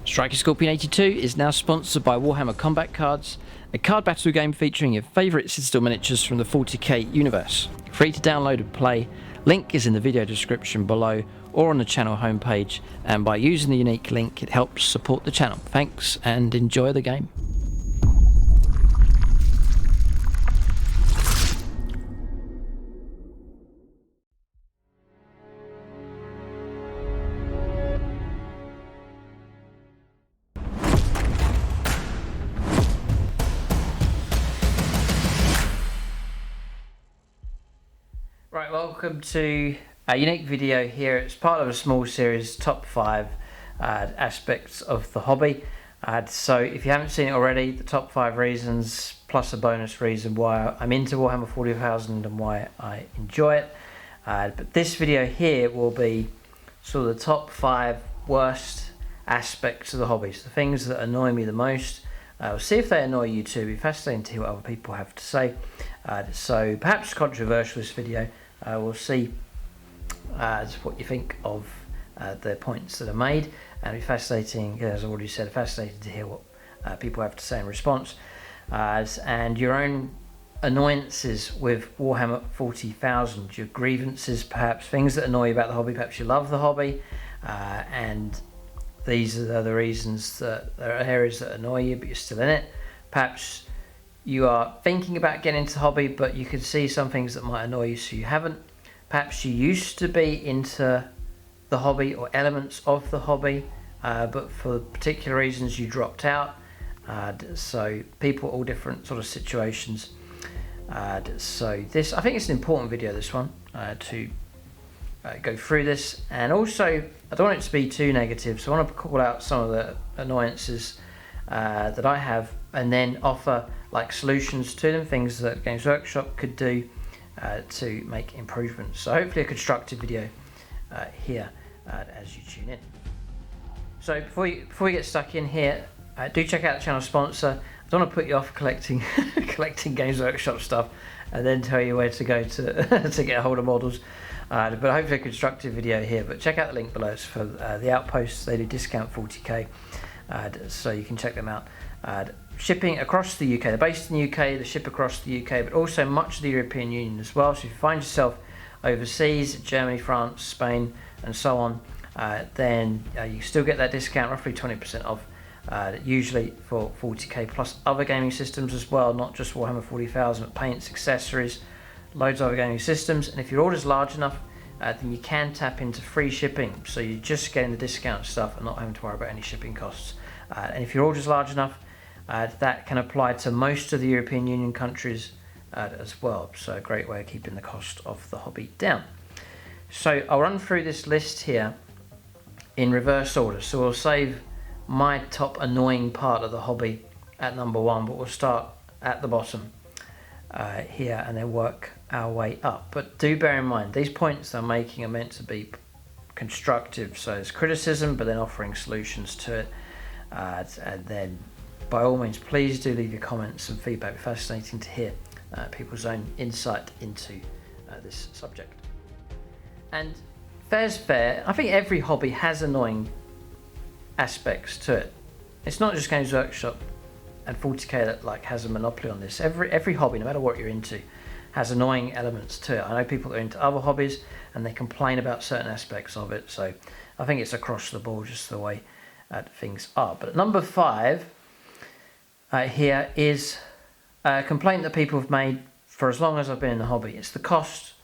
Striker Scorpion 82 is now sponsored by Warhammer Combat Cards, a card battle game featuring your favourite Citadel miniatures from the 40k universe. Free to download and play, link is in the video description below or on the channel homepage, and by using the unique link it helps support the channel. Thanks and enjoy the game. Right, welcome to a unique video here. It's part of a small series, top 5 aspects of the hobby. So if you haven't seen it already, the top 5 reasons plus a bonus reason why I'm into Warhammer 40,000 and why I enjoy it. But this video here will be sort of the top 5 worst aspects of the hobby, so the things that annoy me the most. We'll see if they annoy you too. It'll be fascinating to hear what other people have to say. So perhaps controversial this video. We'll see what you think of the points that are made, and it'll be fascinating, as I already said, fascinating to hear what people have to say in response, and your own annoyances with Warhammer 40,000, your grievances, perhaps things that annoy you about the hobby. Perhaps you love the hobby, and these are the reasons that there are areas that annoy you but you're still in it. Perhaps you are thinking about getting into the hobby, but you can see some things that might annoy you, so you haven't. Perhaps you used to be into the hobby or elements of the hobby, but for particular reasons you dropped out. So people, all different sort of situations. So this, I think it's an important video, this one, to go through this. And also, I don't want it to be too negative, so I want to call out some of the annoyances that I have, and then offer like solutions to them, things that Games Workshop could do to make improvements. So hopefully a constructive video here as you tune in. So before we get stuck in here, do check out the channel sponsor. I don't want to put you off collecting collecting Games Workshop stuff and then tell you where to go to to get a hold of models. But hopefully a constructive video here. But check out the link below. It's for the Outposts. They do discount 40k, so you can check them out. Shipping across the UK, they're based in the UK, they ship across the UK, but also much of the European Union as well. So if you find yourself overseas, Germany, France, Spain, and so on, then you still get that discount, roughly 20% off, usually for 40k, plus other gaming systems as well, not just Warhammer 40,000, but paints, accessories, loads of other gaming systems. And if your order's large enough, then you can tap into free shipping, so you're just getting the discount stuff and not having to worry about any shipping costs. And if your order's large enough, that can apply to most of the European Union countries as well. So a great way of keeping the cost of the hobby down. So I'll run through this list here in reverse order. So we'll save my top annoying part of the hobby at number 1, but we'll start at the bottom here and then work our way up. But do bear in mind, these points I'm making are meant to be constructive. So it's criticism, but then offering solutions to it. And then by all means, please do leave your comments and feedback. It's fascinating to hear people's own insight into this subject. And fair's fair, I think every hobby has annoying aspects to it. It's not just Games Workshop and 40k that like has a monopoly on this. Every hobby, no matter what you're into, has annoying elements to it. I know people that are into other hobbies and they complain about certain aspects of it, so I think it's across the board, just the way things are. But at number 5 here is a complaint that people have made for as long as I've been in the hobby. It's the cost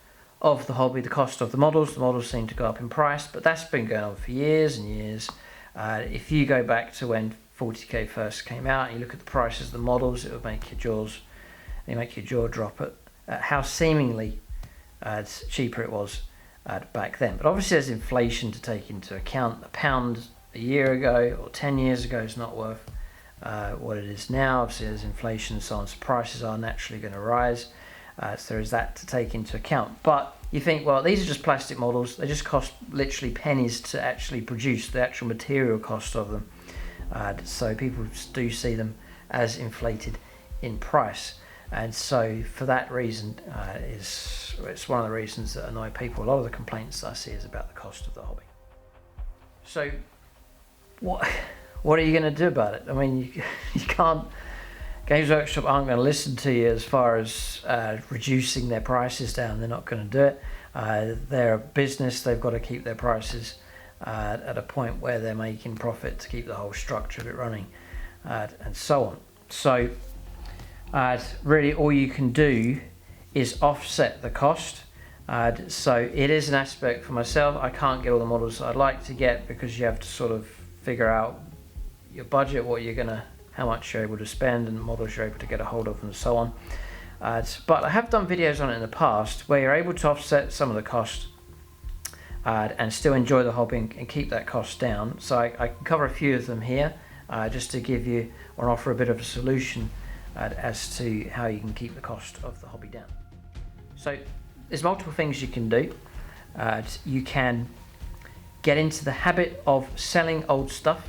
of the hobby, the cost of the models. The models seem to go up in price, but that's been going on for years and years. If you go back to when 40k first came out and you look at the prices of the models, it would make your jaw drop at how seemingly cheaper it was back then. But obviously there's inflation to take into account. £1 a year ago or 10 years ago is not worth what it is now. Obviously there's inflation and so on, so prices are naturally going to rise, so there is that to take into account. But you think, well, these are just plastic models, they just cost literally pennies to actually produce, the actual material cost of them, so people do see them as inflated in price. And so for that reason, it's one of the reasons that annoy people. A lot of the complaints that I see is about the cost of the hobby. So what what are you going to do about it? I mean, you can't. Games Workshop aren't going to listen to you as far as reducing their prices down. They're not going to do it. They're a business. They've got to keep their prices at a point where they're making profit to keep the whole structure of it running, and so on. So really all you can do is offset the cost. So it is an aspect for myself. I can't get all the models I'd like to get because you have to sort of figure out your budget, how much you're able to spend, and models you're able to get a hold of, and so on. But I have done videos on it in the past where you're able to offset some of the cost and still enjoy the hobby and keep that cost down. So I can cover a few of them here just to give you or offer a bit of a solution as to how you can keep the cost of the hobby down. So there's multiple things you can do. You can get into the habit of selling old stuff.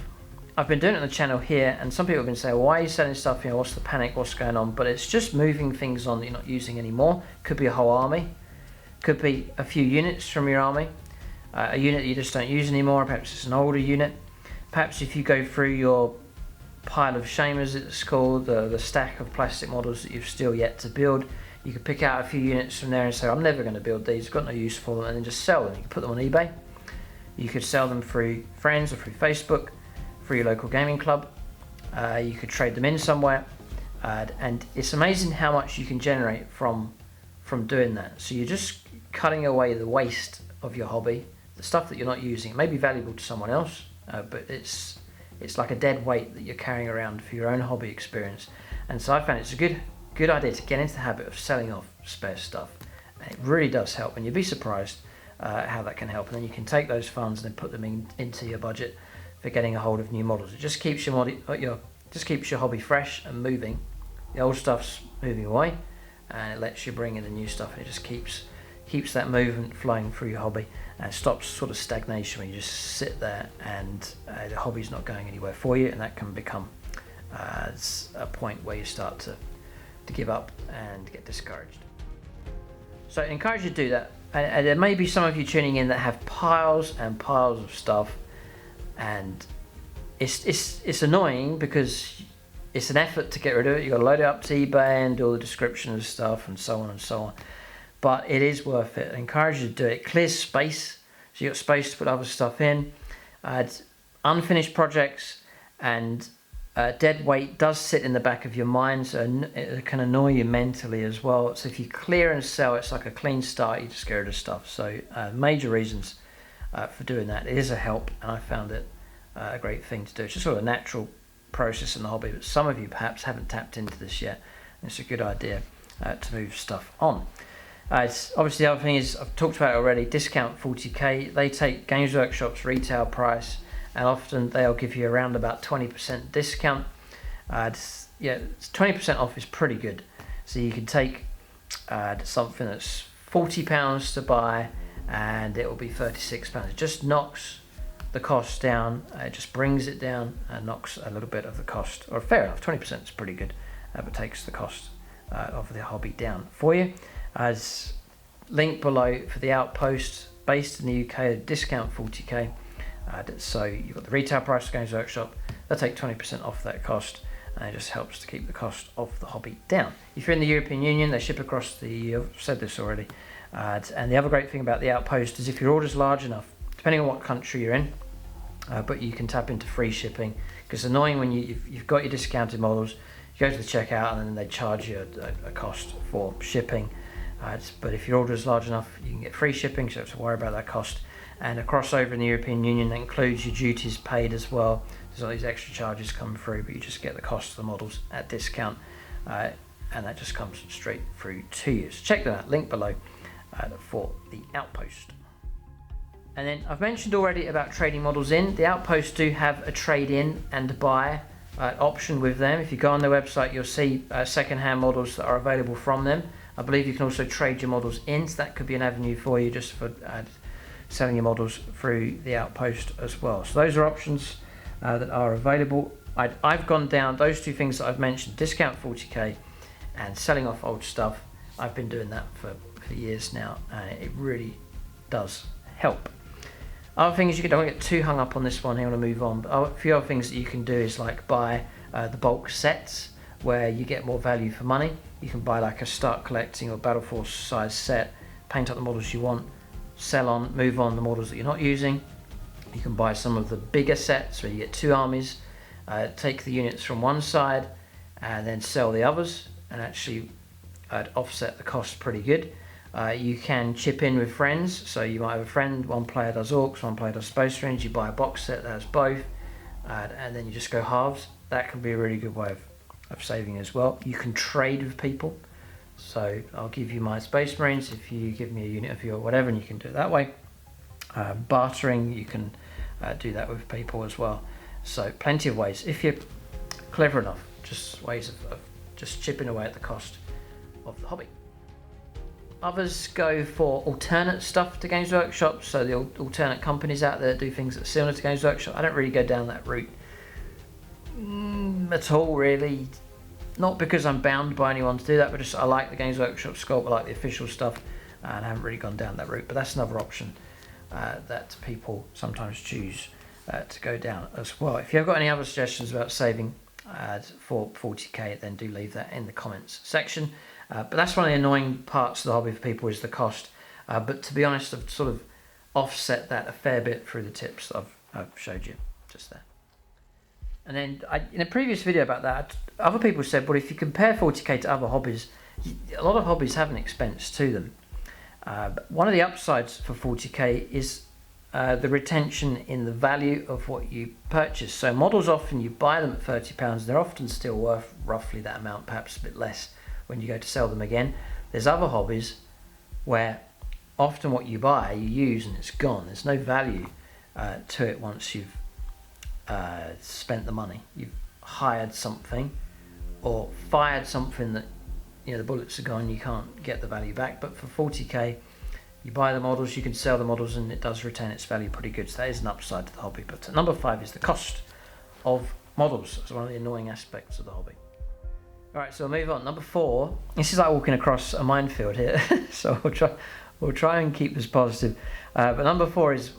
I've been doing it on the channel here, and some people have been saying, well, why are you selling stuff? What's the panic? What's going on? But it's just moving things on that you're not using anymore. Could be a whole army. Could be a few units from your army. A unit that you just don't use anymore. Perhaps it's an older unit. Perhaps if you go through your pile of shamers, it's called, the stack of plastic models that you've still yet to build, you could pick out a few units from there and say, I'm never going to build these, I've got no use for them, and then just sell them. You can put them on eBay. You could sell them through friends or through Facebook, through your local gaming club. You could trade them in somewhere, and it's amazing how much you can generate from doing that. So you're just cutting away the waste of your hobby, the stuff that you're not using. It may be valuable to someone else, but it's like a dead weight that you're carrying around for your own hobby experience. And so I found it's a good idea to get into the habit of selling off spare stuff. And it really does help, and you'd be surprised how that can help. And then you can take those funds and then put them into your budget for getting a hold of new models. It just keeps your hobby fresh and moving. The old stuff's moving away, and it lets you bring in the new stuff. And it just keeps that movement flowing through your hobby, and it stops sort of stagnation when you just sit there and the hobby's not going anywhere for you, and that can become a point where you start to give up and get discouraged. So I encourage you to do that. And there may be some of you tuning in that have piles and piles of stuff, and it's annoying because it's an effort to get rid of it. You've got to load it up to eBay and do all the description of stuff and so on and so on. But it is worth it. I encourage you to do it. It clears space, so you've got space to put other stuff in. Unfinished projects and dead weight does sit in the back of your mind, so it can annoy you mentally as well. So if you clear and sell, it's like a clean start. You just get rid of stuff. So major reasons for doing that. It is a help, and I found it a great thing to do. It's just sort of a natural process in the hobby, but some of you perhaps haven't tapped into this yet. It's a good idea to move stuff on. Obviously the other thing is, I've talked about it already, Discount 40k. They take Games Workshop's retail price, and often they'll give you around about 20% discount. 20% off is pretty good. So you can take something that's £40 to buy, and it will be £36. It just knocks the cost down. It just brings it down and knocks a little bit of the cost, or fair enough, 20% is pretty good, but takes the cost of the hobby down for you. As link below for the Outpost, based in the UK, Discount 40k. So you've got the retail price of Games Workshop. They'll take 20% off that cost, and it just helps to keep the cost of the hobby down. If you're in the European Union, they ship across the EU. I've said this already. And the other great thing about the Outpost is if your order's large enough, depending on what country you're in, but you can tap into free shipping, because it's annoying when you've got your discounted models, you go to the checkout and then they charge you a cost for shipping. But if your order is large enough, you can get free shipping, so you don't have to worry about that cost. And a crossover in the European Union, that includes your duties paid as well. There's all these extra charges come through, but you just get the cost of the models at discount, and that just comes straight through to you. So check that out, link below for the Outpost. And then I've mentioned already about trading models in. The Outpost do have a trade in and buy option with them. If you go on their website, you'll see second-hand models that are available from them. I believe you can also trade your models in, so that could be an avenue for you just for selling your models through the Outpost as well. So those are options that are available. I've gone down those two things that I've mentioned, Discount 40k and selling off old stuff. I've been doing that for years now, and it really does help. Other things you don't get too hung up on this one here. I want to move on. But a few other things that you can do is like buy the bulk sets where you get more value for money. You can buy like a start collecting or Battle Force size set, paint up the models you want, sell on, move on the models that you're not using. You can buy some of the bigger sets where you get 2 armies, take the units from one side and then sell the others, and actually offset the cost pretty good. You can chip in with friends, so you might have a friend, one player does Orcs, one player does Space Marines, you buy a box set that has both, and then you just go halves. That can be a really good way of saving as well. You can trade with people, so I'll give you my Space Marines if you give me a unit of your whatever, and you can do it that way. Bartering, you can do that with people as well. So plenty of ways, if you're clever enough, just ways of just chipping away at the cost of the hobby. Others go for alternate stuff to Games Workshop, so the alternate companies out there do things that are similar to Games Workshop. I don't really go down that route at all, really. Not because I'm bound by anyone to do that, but just I like the Games Workshop sculpt, I like the official stuff, and I haven't really gone down that route. But that's another option that people sometimes choose to go down as well. If you've got any other suggestions about saving for 40k, then do leave that in the comments section. But that's one of the annoying parts of the hobby for people, is the cost. But to be honest, I've sort of offset that a fair bit through the tips that I've showed you just there. And then in a previous video about that, other people said, well, if you compare 40k to other hobbies, a lot of hobbies have an expense to them. But one of the upsides for 40k is the retention in the value of what you purchase. So models, often you buy them at £30, they're often still worth roughly that amount, perhaps a bit less when you go to sell them again. There's other hobbies where often what you buy, you use and it's gone. There's no value to it once you've spent the money. You've hired something or fired something that, you know, the bullets are gone, you can't get the value back. But for 40k, you buy the models, you can sell the models, and it does retain its value pretty good. So that is an upside to the hobby. But number 5 is the cost of models. It's one of the annoying aspects of the hobby. Alright, so we'll move on. Number 4, this is like walking across a minefield here, so we'll try and keep this positive. But number 4 is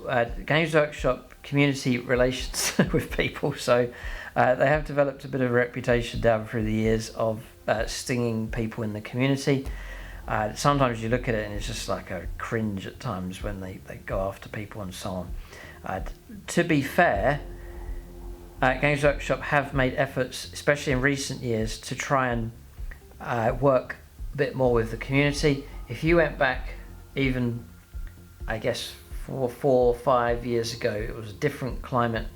Games Workshop community relations with people. So they have developed a bit of a reputation down through the years of stinging people in the community. Sometimes you look at it and it's just like a cringe at times when they go after people and so on. To be fair, Games Workshop have made efforts, especially in recent years, to try and work a bit more with the community. If you went back even, I guess, 4 or 5 years ago, it was a different climate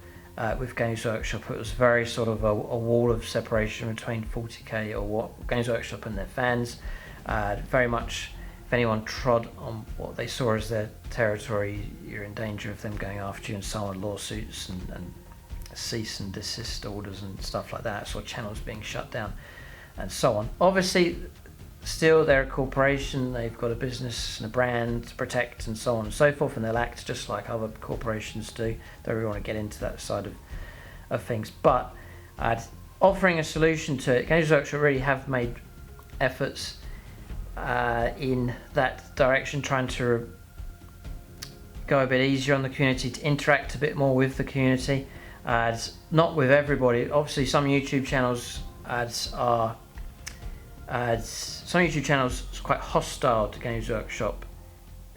with Games Workshop. It was very sort of a wall of separation between 40k or what Games Workshop and their fans. Very much, if anyone trod on what they saw as their territory, you're in danger of them going after you and so on, lawsuits and cease and desist orders and stuff like that, so channels being shut down and so on. Obviously, still they're a corporation, they've got a business and a brand to protect and so on and so forth, and they'll act just like other corporations do. Don't really want to get into that side of things, but offering a solution to it, Games Workshop really have made efforts in that direction, trying to go a bit easier on the community, to interact a bit more with the community. Not with everybody. Obviously, some YouTube channels are quite hostile to Games Workshop,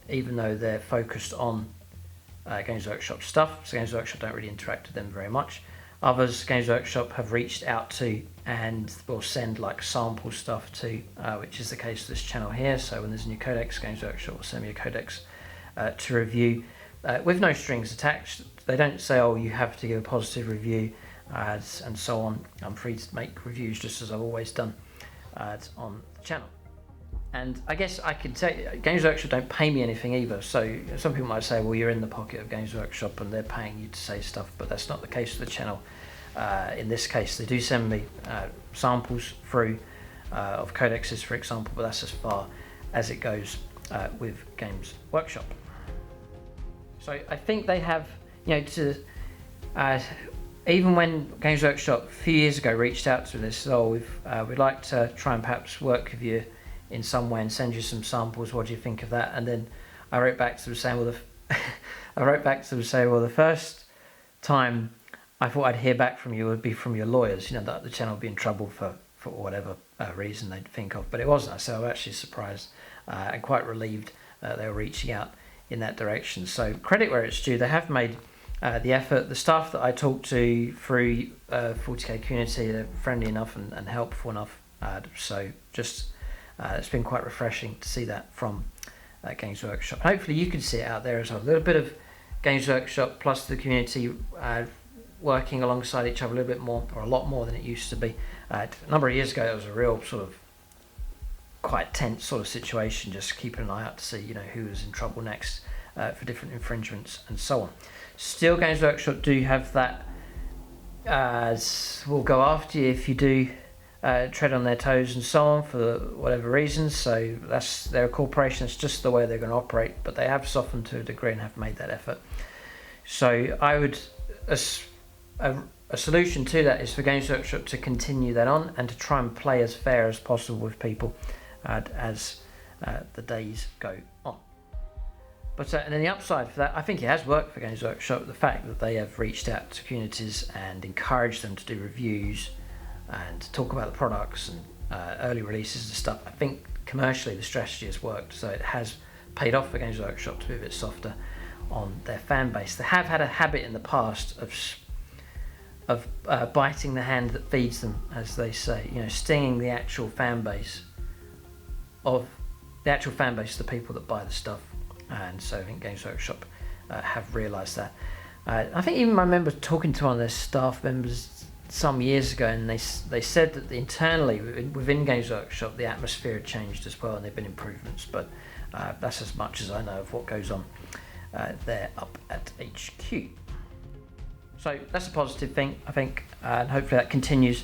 even though they're focused on Games Workshop stuff. So Games Workshop don't really interact with them very much. Others Games Workshop have reached out to and will send like sample stuff to, which is the case for this channel here. So when there's a new codex, Games Workshop will send me a codex to review with no strings attached. They don't say, oh, you have to give a positive review and so on. I'm free to make reviews just as I've always done on the channel. And I guess I could say Games Workshop don't pay me anything either. So some people might say, well, you're in the pocket of Games Workshop and they're paying you to say stuff, but that's not the case for the channel. In this case, they do send me samples through of codexes, for example, but that's as far as it goes with Games Workshop. So I think they have, you know, even when Games Workshop a few years ago reached out to this, oh, we'd like to try and perhaps work with you in some way and send you some samples. What do you think of that? And then I wrote back to them saying, well, I wrote back to them saying, well, the first time I thought I'd hear back from you would be from your lawyers, that the channel would be in trouble for whatever reason they'd think of, but it wasn't. So I'm actually surprised and quite relieved they were reaching out in that direction. So credit where it's due, they have made the effort. The staff that I talked to through 40k community, they're friendly enough and helpful enough. So just it's been quite refreshing to see that from Games Workshop. Hopefully you can see it out there as well. A little bit of Games Workshop plus the community working alongside each other a little bit more, or a lot more than it used to be. A number of years ago, it was a real sort of quite tense sort of situation, just keeping an eye out to see who was in trouble next for different infringements and so on. Still, Games Workshop do have that, will go after you if you do tread on their toes and so on for whatever reasons. So they're a corporation, it's just the way they're going to operate, but they have softened to a degree and have made that effort. So I would, a solution to that is for Games Workshop to continue that on and to try and play as fair as possible with people as the days go on. But and then the upside for that, I think it has worked for Games Workshop, the fact that they have reached out to communities and encouraged them to do reviews and talk about the products and early releases and stuff. I think commercially the strategy has worked, so it has paid off for Games Workshop to be a bit softer on their fan base. They have had a habit in the past of biting the hand that feeds them, as they say, stinging the actual fan base of the people that buy the stuff. And so I think Games Workshop have realised that. I think even I remember talking to one of their staff members some years ago, and they said that internally within Games Workshop the atmosphere had changed as well, and there've been improvements. But that's as much as I know of what goes on there up at HQ. So that's a positive thing, I think, and hopefully that continues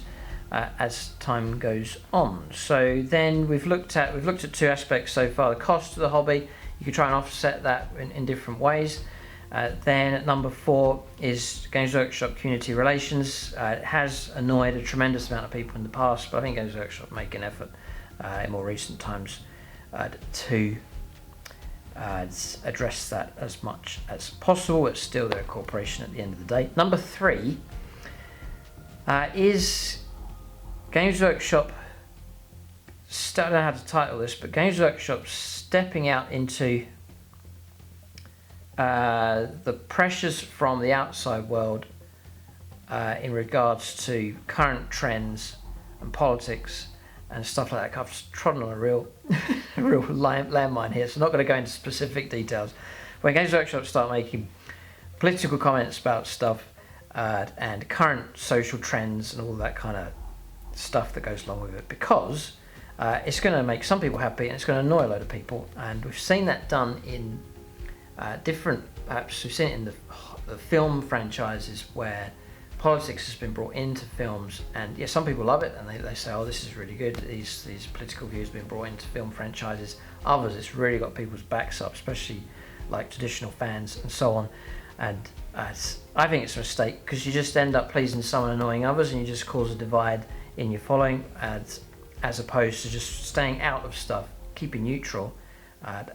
as time goes on. So then we've looked at two aspects so far: the cost of the hobby. You can try and offset that in different ways. Then at number 4 is Games Workshop community relations. It has annoyed a tremendous amount of people in the past, but I think Games Workshop make an effort in more recent times to address that as much as possible. It's still their corporation at the end of the day. Number 3 is Games Workshop. I don't know how to title this, but Games Workshop stepping out into the pressures from the outside world in regards to current trends and politics and stuff like that. I've trodden on a real landmine here, so I'm not going to go into specific details. When Games Workshop start making political comments about stuff and current social trends and all that kind of stuff that goes along with it, because it's going to make some people happy and it's going to annoy a load of people, and we've seen that done in perhaps we've seen it in the film franchises where politics has been brought into films, and yeah, some people love it and they say, oh, this is really good, these political views have been brought into film franchises. Others, it's really got people's backs up, especially like traditional fans and so on, and I think it's a mistake, because you just end up pleasing some and annoying others, and you just cause a divide in your following, as opposed to just staying out of stuff, keeping neutral,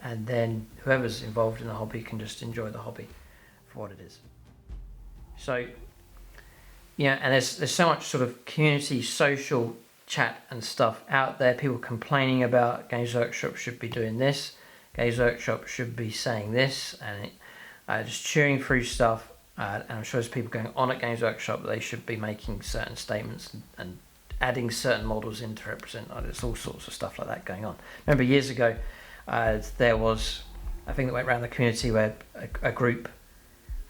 and then whoever's involved in the hobby can just enjoy the hobby for what it is. So, and there's so much sort of community, social chat and stuff out there, people complaining about Games Workshop should be doing this, Games Workshop should be saying this, and just cheering through stuff, and I'm sure there's people going on at Games Workshop that they should be making certain statements and adding certain models in to represent. There's all sorts of stuff like that going on. Remember years ago, there was a thing that went around the community where a group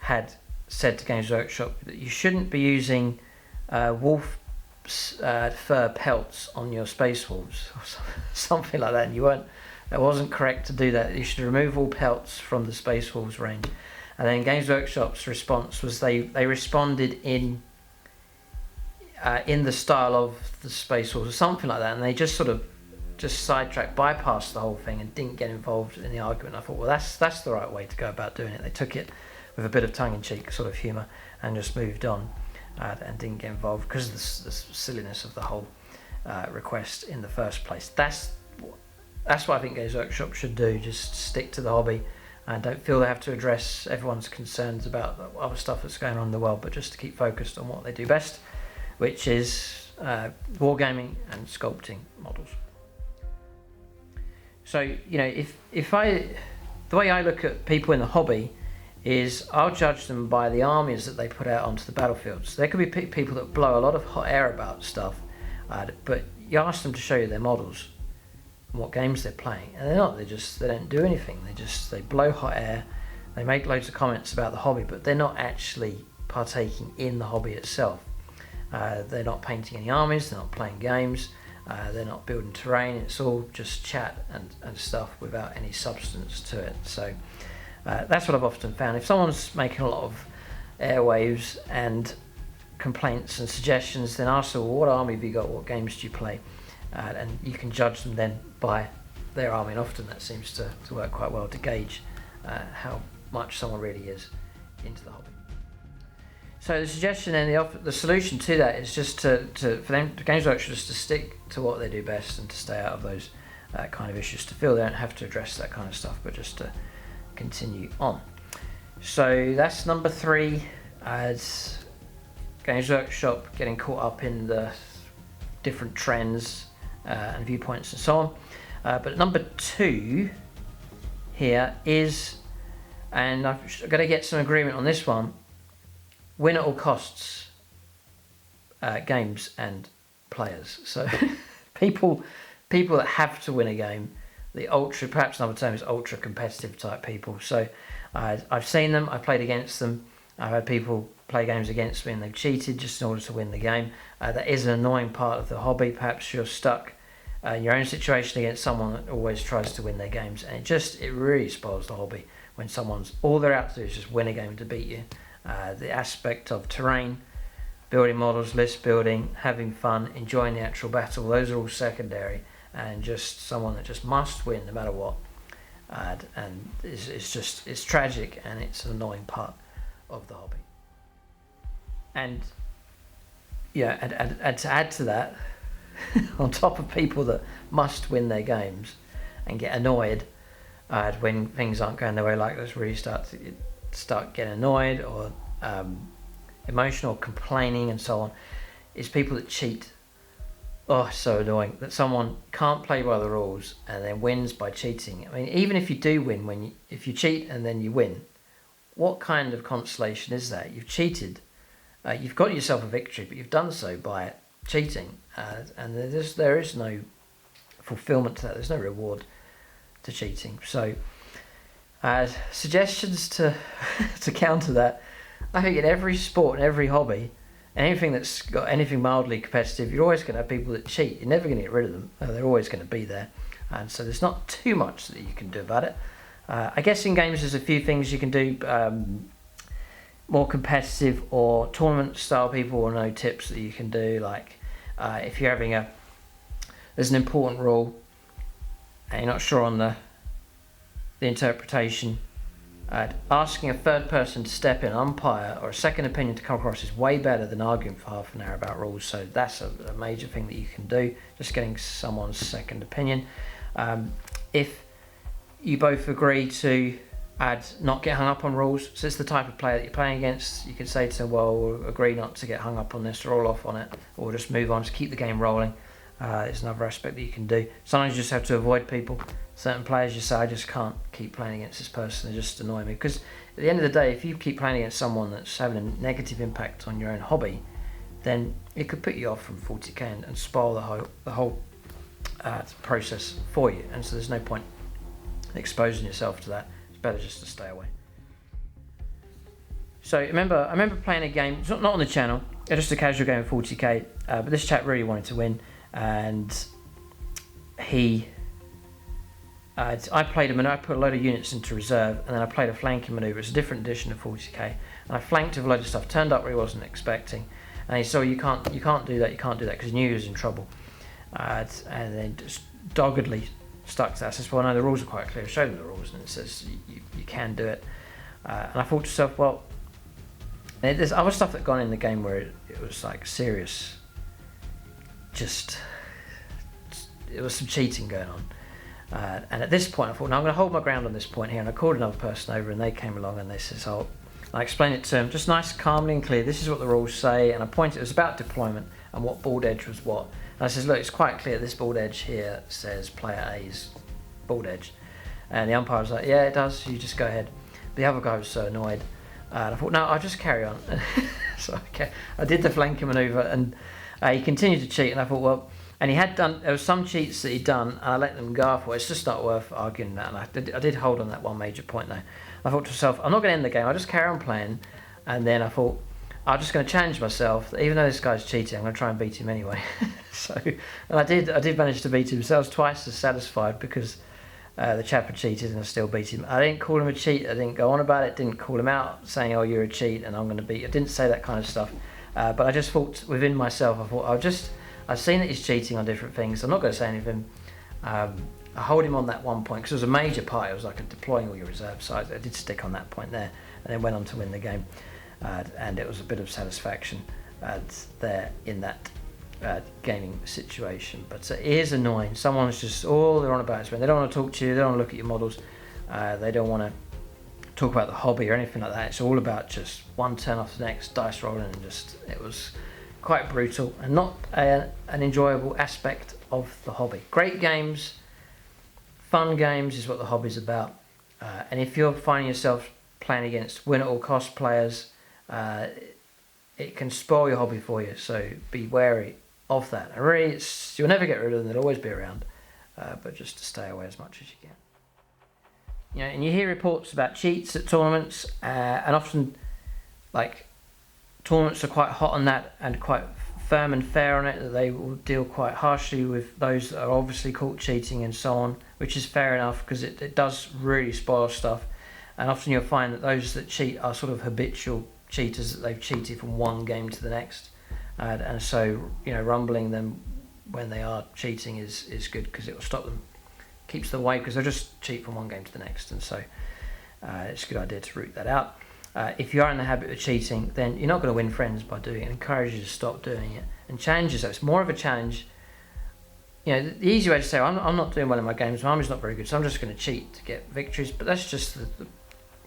had said to Games Workshop that you shouldn't be using wolf fur pelts on your Space Wolves, or something like that, and it wasn't correct to do that. You should remove all pelts from the Space Wolves range. And then Games Workshop's response was they responded in the style of the Space Wolves or something like that, and they just sort of sidetracked, bypassed the whole thing and didn't get involved in the argument. I thought, well, that's the right way to go about doing it. They took it with a bit of tongue-in-cheek sort of humour and just moved on and didn't get involved because of the silliness of the whole request in the first place. That's what I think Games Workshop should do, just stick to the hobby and don't feel they have to address everyone's concerns about the other stuff that's going on in the world, but just to keep focused on what they do best, which is wargaming and sculpting models. So, you know, the way I look at people in the hobby is I'll judge them by the armies that they put out onto the battlefields. There could be people that blow a lot of hot air about stuff, but you ask them to show you their models and what games they're playing, and they don't do anything. They blow hot air, they make loads of comments about the hobby, but they're not actually partaking in the hobby itself. They're not painting any armies, they're not playing games, they're not building terrain. It's all just chat and stuff without any substance to it. So that's what I've often found. If someone's making a lot of airwaves and complaints and suggestions, then ask them, well, what army have you got, what games do you play? And you can judge them then by their army, and often that seems to work quite well to gauge how much someone really is into the hobby. So the suggestion and the solution to that is just for them, Games Workshop, just to stick to what they do best and to stay out of those kind of issues, to feel they don't have to address that kind of stuff, but just to continue on. So that's number 3, as Games Workshop getting caught up in the different trends and viewpoints and so on. But number 2 here is, and I've got to get some agreement on this one, win at all costs games and players. So people that have to win a game, the perhaps another term is ultra competitive type people. So I've seen them, I've played against them, I've had people play games against me and they've cheated just in order to win the game. That is an annoying part of the hobby. Perhaps you're stuck in your own situation against someone that always tries to win their games, and it really spoils the hobby when all they're out to do is just win a game to beat you. The aspect of terrain, building models, list building, having fun, enjoying the actual battle, those are all secondary, and just someone that just must win no matter what. And it's tragic, and it's an annoying part of the hobby. And yeah, and to add to that, on top of people that must win their games and get annoyed when things aren't going their way, like this, really start getting annoyed or emotional, complaining and so on, is people that cheat. Oh, so annoying that someone can't play by the rules and then wins by cheating. I mean, even if you do win, if you cheat and then you win, what kind of consolation is that? You've cheated, you've got yourself a victory, but you've done so by cheating, and there is no fulfillment to that. There's no reward to cheating. So suggestions to counter that, I think in every sport and every hobby, anything that's got anything mildly competitive, you're always going to have people that cheat. You're never going to get rid of them. They're always going to be there, and so there's not too much that you can do about it. I guess in games there's a few things you can do. More competitive or tournament style people will know tips that you can do, like if you're having there's an important rule and you're not sure on the interpretation, asking a third person to step in, umpire, or a second opinion to come across is way better than arguing for half an hour about rules. So that's a major thing that you can do, just getting someone's second opinion. If you both agree to not get hung up on rules, so it's the type of player that you're playing against, you can say to them, well, we'll agree not to get hung up on this, or all off on it, or just move on, just keep the game rolling. It's another aspect that you can do. Sometimes you just have to avoid people. Certain players, you say, I just can't keep playing against this person, they just annoy me. Because at the end of the day, if you keep playing against someone that's having a negative impact on your own hobby, then it could put you off from 40k and spoil the whole process for you. And so there's no point exposing yourself to that. It's better just to stay away. So I remember playing a game, it's not on the channel, just a casual game of 40k, but this chap really wanted to win, and I played him and I put a load of units into reserve, and then I played a flanking manoeuvre. It's a different edition of 40k, and I flanked with a load of stuff, turned up where he wasn't expecting, and he said, you can't do that, because he knew he was in trouble, and then just doggedly stuck to that. I says, well, no, the rules are quite clear. I showed him the rules, and it says you can do it, and I thought to myself, well, there's other stuff that gone in the game where it was like serious, it was some cheating going on. And at this point I thought, no, I'm going to hold my ground on this point here, and I called another person over and they came along and they said, oh, I explained it to them just nice, calmly and clear. This is what the rules say, and I pointed, it was about deployment and what board edge was what. And I said, look, it's quite clear, this board edge here says player A's board edge. And the umpire was like, yeah, it does, you just go ahead. The other guy was so annoyed. And I thought, no, I'll just carry on. So I did the flanker manoeuvre, and he continued to cheat, and I thought, well, and he had done, there was some cheats that he'd done, and I let them go. I thought, it's just not worth arguing that, and I did hold on that one major point though. I thought to myself, I'm not going to end the game, I'll just carry on playing. And then I thought, I'm just going to challenge myself, even though this guy's cheating, I'm going to try and beat him anyway. And I did manage to beat him, so I was twice as satisfied, because the chap had cheated and I still beat him. I didn't call him a cheat, I didn't go on about it, didn't call him out saying, oh, you're a cheat and I'm going to beat you. I didn't say that kind of stuff, but I just thought within myself, I thought, I've seen that he's cheating on different things, I'm not going to say anything. I hold him on that one point, because it was a major part, it was like deploying all your reserves, so I did stick on that point there, and then went on to win the game, and it was a bit of satisfaction there in that gaming situation. But it is annoying, someone's just, all they're on about is when they don't want to talk to you, they don't want to look at your models, they don't want to talk about the hobby or anything like that. It's all about just one turn off the next, dice rolling, and just, it was quite brutal and not an enjoyable aspect of the hobby. Great games, fun games is what the hobby's about, and if you're finding yourself playing against win at all cost players, it can spoil your hobby for you, so be wary of that. And really, you'll never get rid of them, they'll always be around, but just to stay away as much as you can. You know, and you hear reports about cheats at tournaments, and often, like, tournaments are quite hot on that and quite firm and fair on it, that they will deal quite harshly with those that are obviously caught cheating and so on, which is fair enough, because it does really spoil stuff. And often you'll find that those that cheat are sort of habitual cheaters, that they've cheated from one game to the next, and so, you know, rumbling them when they are cheating is good, because it will stop them, keeps them away, because they'll just cheat from one game to the next. And so it's a good idea to root that out. If you are in the habit of cheating, then you're not going to win friends by doing it. I encourage you to stop doing it and challenge yourself. It's more of a challenge. You know, the easy way to say, I'm not doing well in my games, my army's not very good, so I'm just going to cheat to get victories, but that's just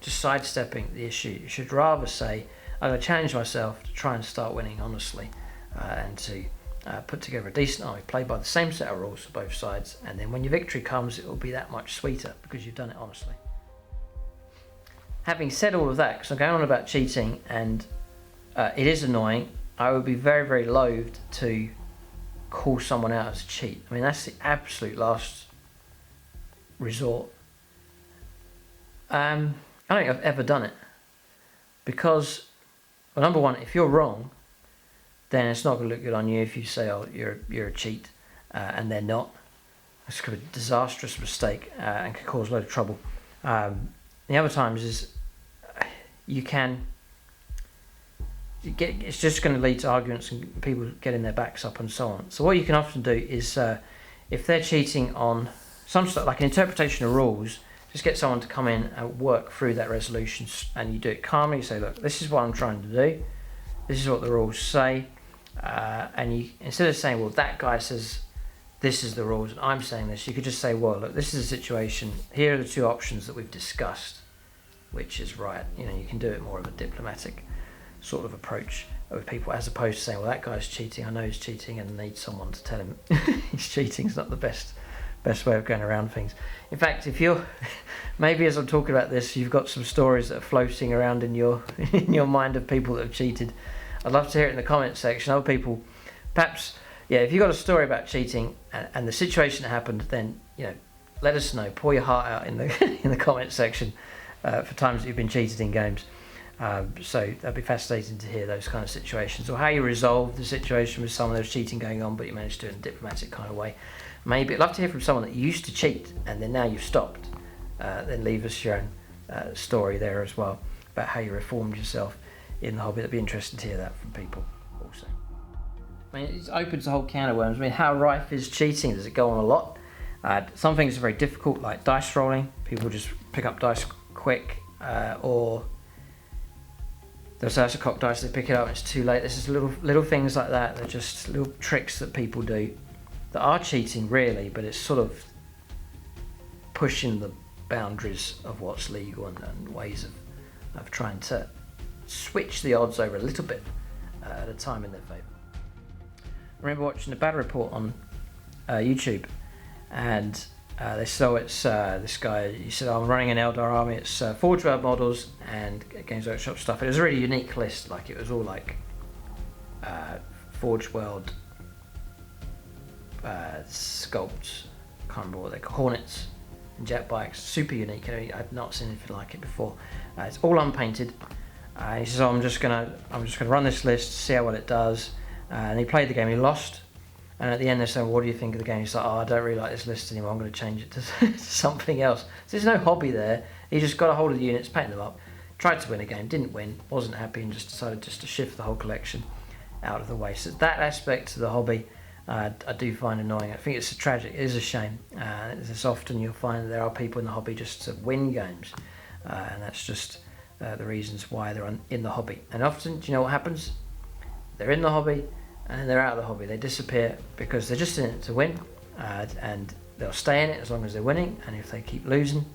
just sidestepping the issue. You should rather say, I'm going to challenge myself to try and start winning honestly, and to put together a decent army, play by the same set of rules for both sides, and then when your victory comes, it will be that much sweeter because you've done it honestly. Having said all of that, because I'm going on about cheating, and it is annoying, I would be very, very loath to call someone out as a cheat. I mean, that's the absolute last resort. I don't think I've ever done it, because, well, number one, if you're wrong, then it's not going to look good on you if you say, oh, you're a cheat, and they're not. It's a disastrous mistake, and can cause a load of trouble. The other times is it's just going to lead to arguments and people getting their backs up and so on. So what you can often do is, if they're cheating on some stuff, like an interpretation of rules, just get someone to come in and work through that resolution, and you do it calmly. You say, look, this is what I'm trying to do, this is what the rules say, and you, instead of saying, well, that guy says this is the rules and I'm saying this, you could just say, well, look, this is a situation, here are the two options that we've discussed, which is right. You know, you can do it more of a diplomatic sort of approach with people, as opposed to saying, well, that guy's cheating, I know he's cheating, and need someone to tell him he's cheating. It's not the best way of going around things. In fact, if you're maybe as I'm talking about this, you've got some stories that are floating around in your mind of people that have cheated. I'd love to hear it in the comments section. Other people, perhaps, yeah, if you've got a story about cheating and the situation that happened, then, you know, let us know. Pour your heart out in the in the comments section for times that you've been cheated in games. So that'd be fascinating to hear those kind of situations, or how you resolve the situation with someone there's cheating going on, but you managed to do it in a diplomatic kind of way. Maybe I'd love to hear from someone that used to cheat and then now you've stopped. Then leave us your own story there as well about how you reformed yourself in the hobby. That'd be interesting to hear that from people also. I mean, it opens a whole can of worms. I mean, how rife is cheating? Does it go on a lot? Some things are very difficult, like dice rolling. People just pick up dice quick, or they'll say it's a cocked dice, they pick it up and it's too late. There's just little things like that. They're just little tricks that people do that are cheating really, but it's sort of pushing the boundaries of what's legal and ways of trying to switch the odds over a little bit at a time in their favour. I remember watching a battle report on YouTube, and they saw it's this guy. He said, "I'm running an Eldar army. It's Forge World models and Games Workshop stuff." It was a really unique list. Like, it was all like Forge World sculpts. Can't remember what they call, Hornets and jet bikes. Super unique. I'd not seen anything like it before. It's all unpainted. He says, "I'm just gonna run this list, see how well it does." And he played the game. He lost. And at the end they say, "Well, what do you think of the game?" He's like, "Oh, I don't really like this list anymore. I'm going to change it to something else." So there's no hobby there. He just got a hold of the units, painted them up, tried to win a game, didn't win, wasn't happy, and just decided just to shift the whole collection out of the way. So that aspect of the hobby I do find annoying. I think it's tragic. It is a shame. It's often you'll find that there are people in the hobby just to win games, and that's just the reasons why they're in the hobby. And often, do you know what happens? They're in the hobby and they're out of the hobby. They disappear because they're just in it to win, and they'll stay in it as long as they're winning. And if they keep losing,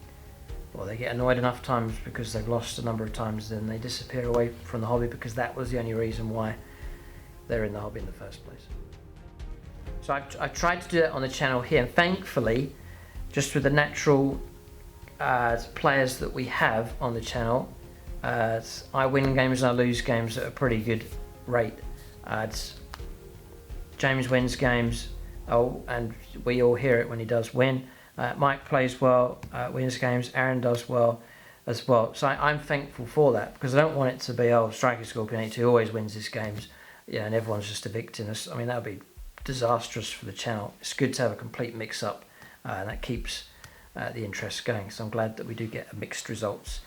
or they get annoyed enough times because they've lost a number of times, then they disappear away from the hobby because that was the only reason why they're in the hobby in the first place. So I tried to do that on the channel here, and thankfully, just with the natural players that we have on the channel, I win games and I lose games at a pretty good rate. James wins games, and we all hear it when he does win. Mike plays well, wins games. Aaron does well as well. So I'm thankful for that, because I don't want it to be, oh, Striker Scorpion 82 always wins his games, and everyone's just a victim. I mean, that would be disastrous for the channel. It's good to have a complete mix-up, and that keeps the interest going. So I'm glad that we do get mixed results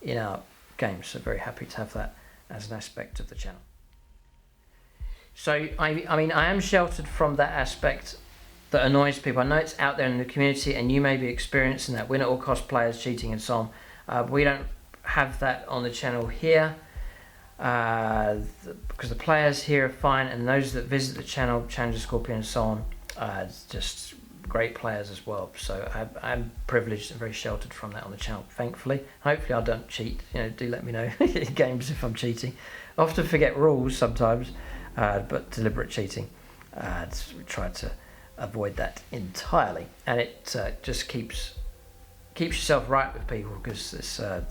in our games. So very happy to have that as an aspect of the channel. So I mean, I am sheltered from that aspect that annoys people. I know it's out there in the community, and you may be experiencing that, win at all cost players cheating and so on. But we don't have that on the channel here, because the players here are fine, and those that visit the channel, Challenger Scorpion and so on, just great players as well. So I'm privileged and very sheltered from that on the channel, thankfully. Hopefully I don't cheat. Do let me know in games if I'm cheating. I often forget rules sometimes, but deliberate cheating, we try to avoid that entirely, and it just keeps yourself right with people, because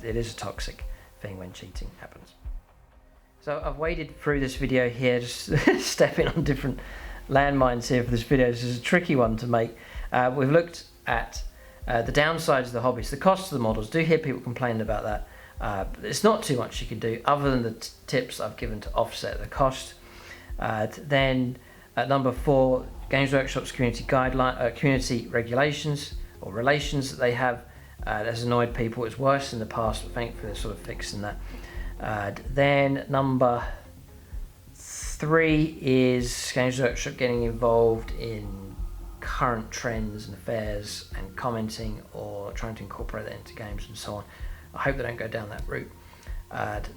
it is a toxic thing when cheating happens. So I've waded through this video here, just stepping on different landmines here for this video. This is a tricky one to make. We've looked at the downsides of the hobby, so the cost of the models. Do hear people complaining about that. But there's not too much you can do other than the tips I've given to offset the cost. Then at number 4, Games Workshop's community guideline, community regulations or relations that they have, has annoyed people. It's worse in the past, but thankfully they're sort of fixing that. Then number 3 is Games Workshop getting involved in current trends and affairs and commenting, or trying to incorporate that into games and so on. I hope they don't go down that route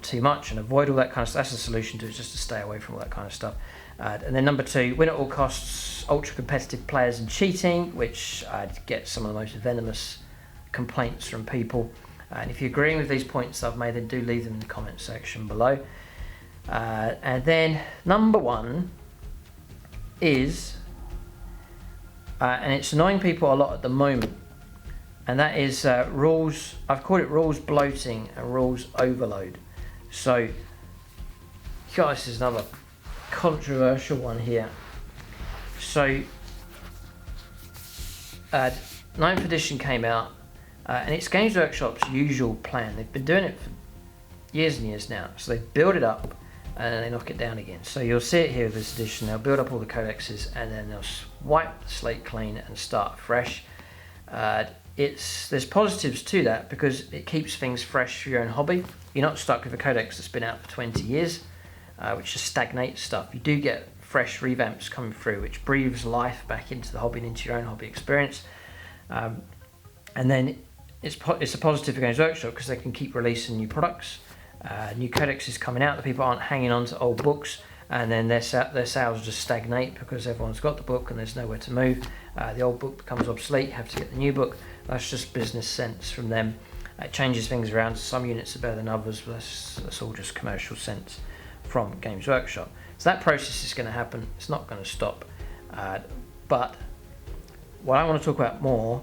too much and avoid all that kind of stuff. That's the solution to it, just to stay away from all that kind of stuff. And then number 2, win at all costs, ultra competitive players and cheating, which get some of the most venomous complaints from people. And if you're agreeing with these points I've made, then do leave them in the comment section below. And then number 1 is, and it's annoying people a lot at the moment, and that is rules. I've called it rules bloating and rules overload. So, this is another controversial one here. So, 9th edition came out, and it's Games Workshop's usual plan. They've been doing it for years and years now. So they build it up and then they knock it down again. So you'll see it here with this edition. They'll build up all the codexes and then they'll wipe the slate clean and start fresh. There's positives to that, because it keeps things fresh for your own hobby. You're not stuck with a codex that's been out for 20 years, which just stagnates stuff. You do get fresh revamps coming through, which breathes life back into the hobby and into your own hobby experience. And then it's a positive for Games Workshop, because they can keep releasing new products, new codexes coming out. The people aren't hanging on to old books, and then their sales just stagnate because everyone's got the book and there's nowhere to move. The old book becomes obsolete, you have to get the new book. That's just business sense from them. It changes things around. Some units are better than others, but that's all just commercial sense from Games Workshop. So that process is going to happen. It's not going to stop. But what I want to talk about more,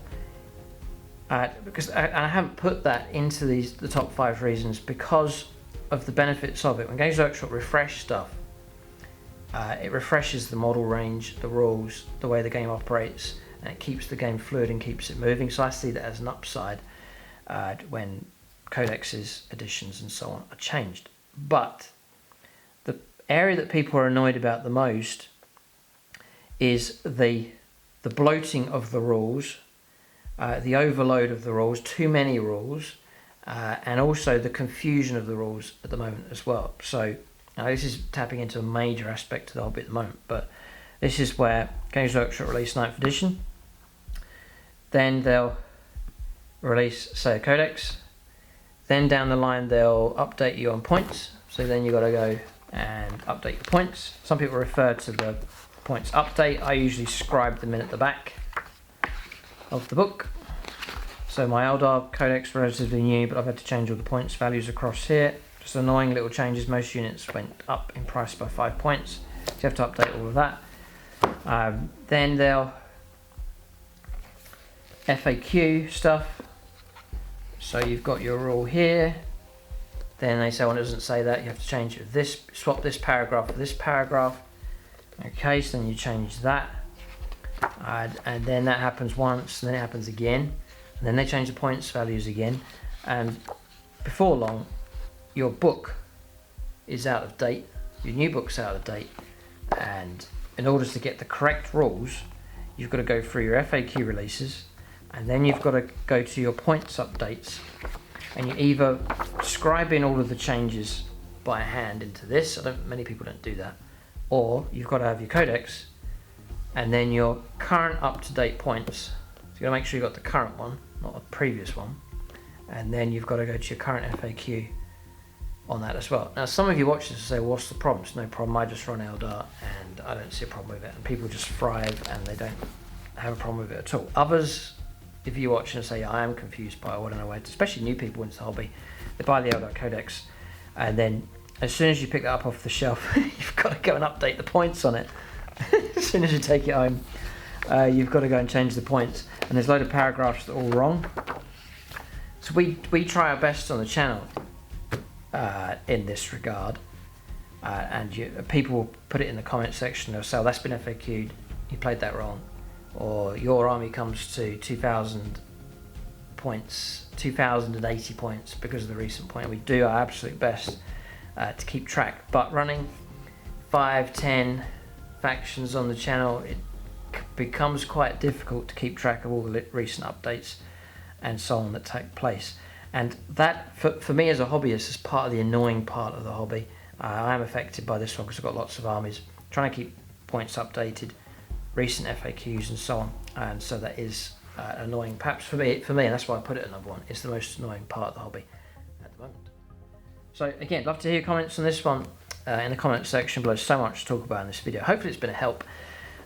because I haven't put that into the top 5 reasons because of the benefits of it. When Games Workshop refresh stuff, it refreshes the model range, the rules, the way the game operates, and it keeps the game fluid and keeps it moving. So I see that as an upside when codexes, editions and so on are changed. But the area that people are annoyed about the most is the bloating of the rules, the overload of the rules, too many rules, and also the confusion of the rules at the moment as well. So this is tapping into a major aspect of the hobby at the moment, but this is where Games Workshop release 9th edition. Then they'll release, say, a codex. Then down the line they'll update you on points. So then you've got to go and update your points. Some people refer to the points update. I usually scribe them in at the back of the book. So my Eldar codex relatively new, but I've had to change all the points values across here. Just annoying little changes. Most units went up in price by 5 points. So you have to update all of that. Then they'll FAQ stuff. So you've got your rule here. Then they say, well, it doesn't say that. You have to change it. This, swap this paragraph with this paragraph. Okay, so then you change that. And then that happens once, and then it happens again. And then they change the points values again. And before long, your book is out of date. Your new book's out of date. And in order to get the correct rules, you've got to go through your FAQ releases, and then you've got to go to your points updates, and you either scribe in all of the changes by hand into this. Many people don't do that. Or you've got to have your codex, and then your current up-to-date points. So you've got to make sure you've got the current one, not the previous one. And then you've got to go to your current FAQ on that as well. Now, some of you watch this and say, well, what's the problem? It's no problem. I just run Eldar and I don't see a problem with it. And people just thrive and they don't have a problem with it at all. Others, if you watch and say, I am confused by it, I don't know where to, especially new people into the hobby, they buy the Eldar Codex, and then as soon as you pick that up off the shelf, you've got to go and update the points on it. As soon as you take it home, you've got to go and change the points. And there's a load of paragraphs that are all wrong. So we try our best on the channel in this regard. And people will put it in the comment section. They'll say, oh, that's been FAQ'd, you played that wrong. Or your army comes to 2,000 points, 2,080 points because of the recent point. We do our absolute best to keep track. But running 5, 10 factions on the channel, it becomes quite difficult to keep track of all the recent updates and so on that take place. And that, for me as a hobbyist, is part of the annoying part of the hobby. I am affected by this one because I've got lots of armies. Trying to keep points updated, recent FAQs and so on. And so that is annoying. Perhaps for me, and that's why I put it at number 1, it's the most annoying part of the hobby at the moment. So again, love to hear comments on this one in the comment section below. So much to talk about in this video. Hopefully it's been a help.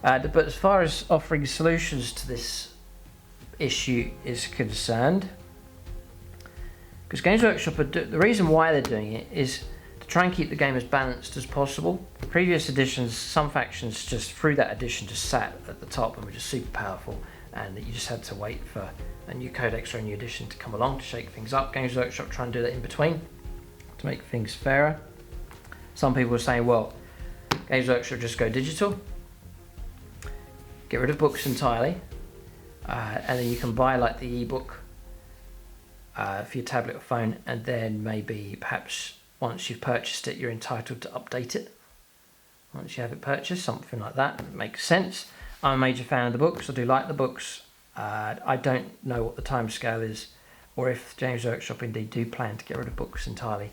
But as far as offering solutions to this issue is concerned, because Games Workshop, the reason why they're doing it is to try and keep the game as balanced as possible. Previous editions, some factions just through that edition just sat at the top and were just super powerful, and that you just had to wait for a new codex or a new edition to come along to shake things up. Games Workshop try and do that in between to make things fairer. Some people are saying, well, Games Workshop just go digital, get rid of books entirely, and then you can buy like the ebook for your tablet or phone, and then maybe perhaps once you've purchased it, you're entitled to update it. Once you have it purchased, something like that. It makes sense. I'm a major fan of the books. I do like the books. I don't know what the timescale is, or if Games Workshop indeed do plan to get rid of books entirely.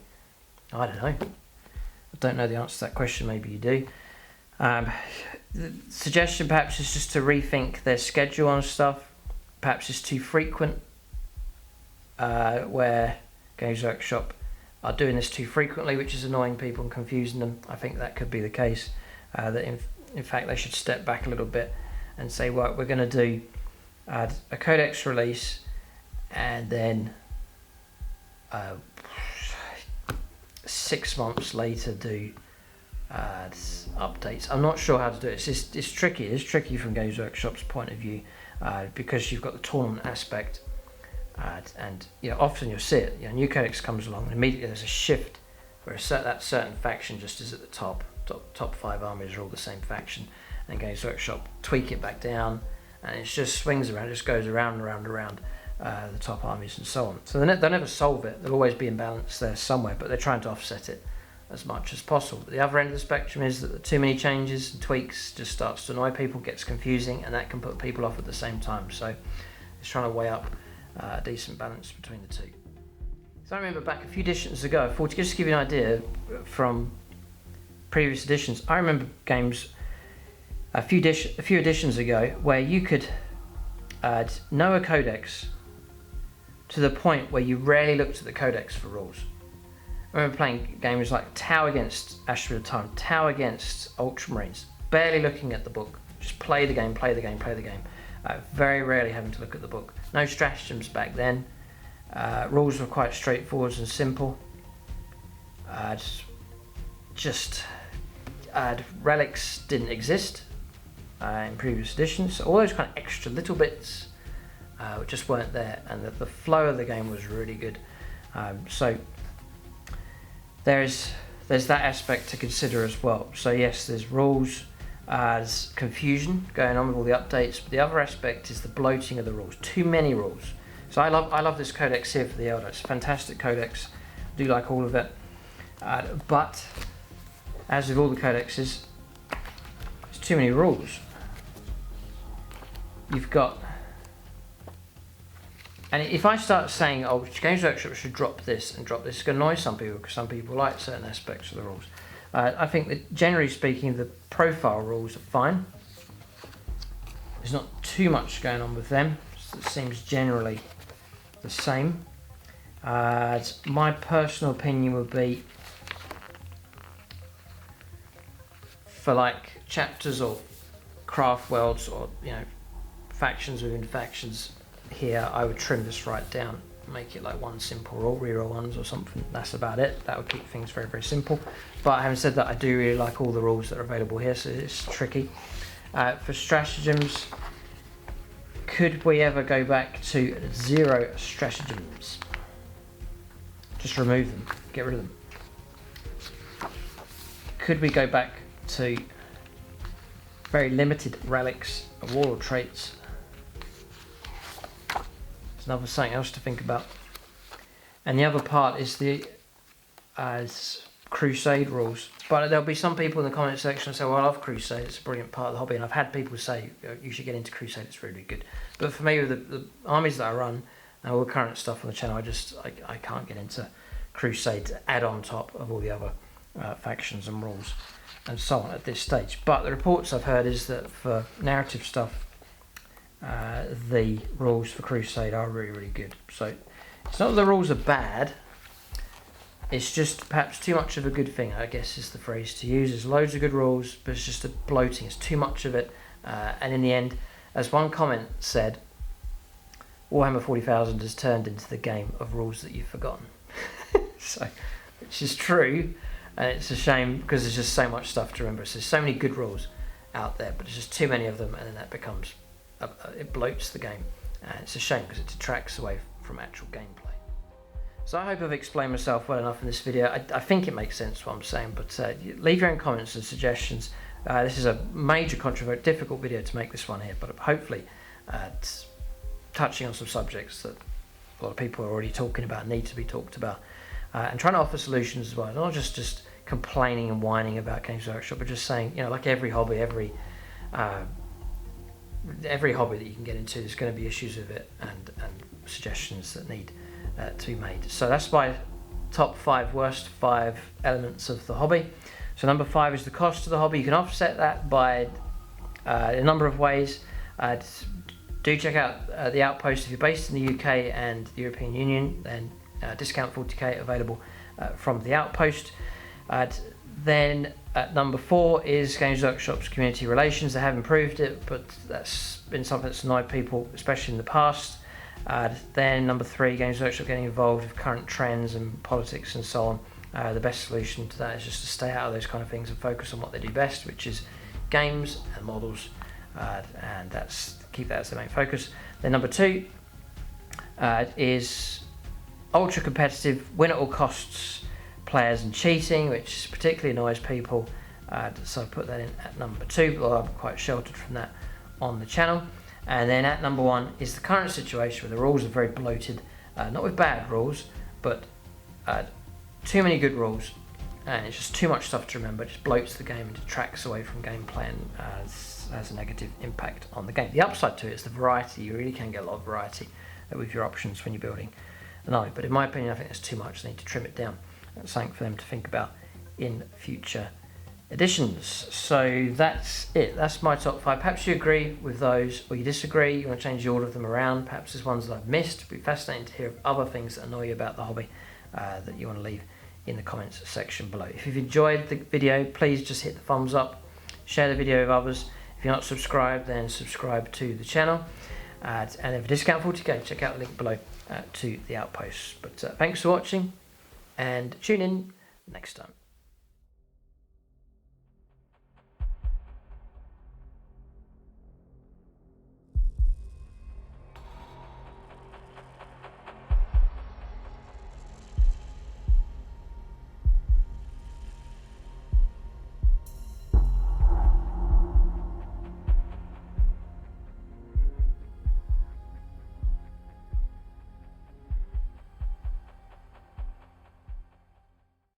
I don't know. I don't know the answer to that question. Maybe you do. The suggestion perhaps is just to rethink their schedule on stuff. Perhaps it's too frequent, where Games Workshop are doing this too frequently, which is annoying people and confusing them. I think that could be the case. That in fact they should step back a little bit and say, well, we're going to do a codex release, and then 6 months later do updates. I'm not sure how to do it. It's tricky. It's tricky from Games Workshop's point of view because you've got the tournament aspect, and often you'll see it. New codex comes along, and immediately there's a shift where that certain faction just is at the top. Top 5 armies are all the same faction, and Games Workshop tweak it back down, and it just swings around, it just goes around and around and around the top armies and so on. So they'll never solve it. There'll always be imbalance there somewhere, but they're trying to offset it as much as possible. But the other end of the spectrum is that too many changes and tweaks just starts to annoy people, gets confusing, and that can put people off at the same time. So it's trying to weigh up a decent balance between the two. So I remember back a few editions ago, just to give you an idea from previous editions, I remember games a few editions ago where you could know a codex to the point where you rarely looked at the codex for rules. I remember playing games like Tau against Ashford of Time, Tau against Ultramarines, barely looking at the book, just play the game. Very rarely having to look at the book. No stratagems back then. Rules were quite straightforward and simple. Relics didn't exist in previous editions, so all those kind of extra little bits just weren't there, and the flow of the game was really good. So there's that aspect to consider as well. So yes, there's rules, there's confusion going on with all the updates, but the other aspect is the bloating of the rules. Too many rules. So I love this codex here for the Eldar. It's a fantastic codex. I do like all of it, but as with all the codexes, there's too many rules. You've got, and if I start saying, oh, Games Workshop should drop this and drop this, it's going to annoy some people because some people like certain aspects of the rules. I think that generally speaking, the profile rules are fine. There's not too much going on with them. It seems generally the same. My personal opinion would be, for like chapters or craft worlds or factions within factions, here I would trim this right down, make it like one simple rule, reroll ones or something. That's about it. That would keep things very, very simple. But having said that, I do really like all the rules that are available here, so it's tricky. For stratagems, could we ever go back to 0 stratagems? Just remove them, get rid of them. Could we go back to very limited relics, warlord traits? There's another something else to think about. And the other part is the Crusade rules. But there'll be some people in the comment section who say, well, I love Crusade, it's a brilliant part of the hobby, and I've had people say you should get into Crusade, it's really good. But for me, with the armies that I run and all the current stuff on the channel, I can't get into Crusade to add on top of all the other factions and rules and so on at this stage. But the reports I've heard is that for narrative stuff, the rules for Crusade are really, really good. So it's not that the rules are bad, it's just perhaps too much of a good thing, I guess is the phrase to use. There's loads of good rules, but it's just a bloating, it's too much of it, and in the end, as one comment said, Warhammer 40,000 has turned into the game of rules that you've forgotten. So, which is true, and it's a shame because there's just so much stuff to remember. So there's so many good rules out there, but there's just too many of them, and then that becomes it bloats the game, and it's a shame because it detracts away from actual gameplay. So I hope I've explained myself well enough in this video. I think it makes sense what I'm saying, but leave your own comments and suggestions. This is a major controversial, difficult video to make, this one here, but hopefully it's touching on some subjects that a lot of people are already talking about, need to be talked about, and trying to offer solutions as well, not just complaining and whining about Games Workshop, but just saying, like every hobby, every hobby that you can get into, there's going to be issues with it and suggestions that need to be made. So that's my top 5 worst 5 elements of the hobby. So number 5 is the cost of the hobby. You can offset that by a number of ways. Do check out the Outpost if you're based in the UK and the European Union, then discount 40k available from the Outpost. Then at number 4 is Games Workshop's community relations. They have improved it, but that's been something that's annoyed people, especially in the past. Then number 3, Games Workshop getting involved with current trends and politics and so on. The best solution to that is just to stay out of those kind of things and focus on what they do best, which is games and models, and keep that as the main focus. Then number 2 is ultra competitive, win at all costs players and cheating, which particularly annoys people. So I put that in at number 2, but I'm quite sheltered from that on the channel. And then at number 1 is the current situation where the rules are very bloated, not with bad rules, but too many good rules, and it's just too much stuff to remember. It just bloats the game and detracts away from gameplay and has a negative impact on the game. The upside to it is the variety. You really can get a lot of variety with your options when you're building an army, but in my opinion I think there's too much. They need to trim it down. That's something for them to think about in future editions. So that's it. That's my top 5. Perhaps you agree with those or you disagree. You want to change the order of them around. Perhaps there's ones that I've missed. It'd be fascinating to hear of other things that annoy you about the hobby that you want to leave in the comments section below. If you've enjoyed the video, please just hit the thumbs up, share the video with others. If you're not subscribed, then subscribe to the channel. And if a discount 40k, check out the link below to the Outposts. But thanks for watching, and tune in next time.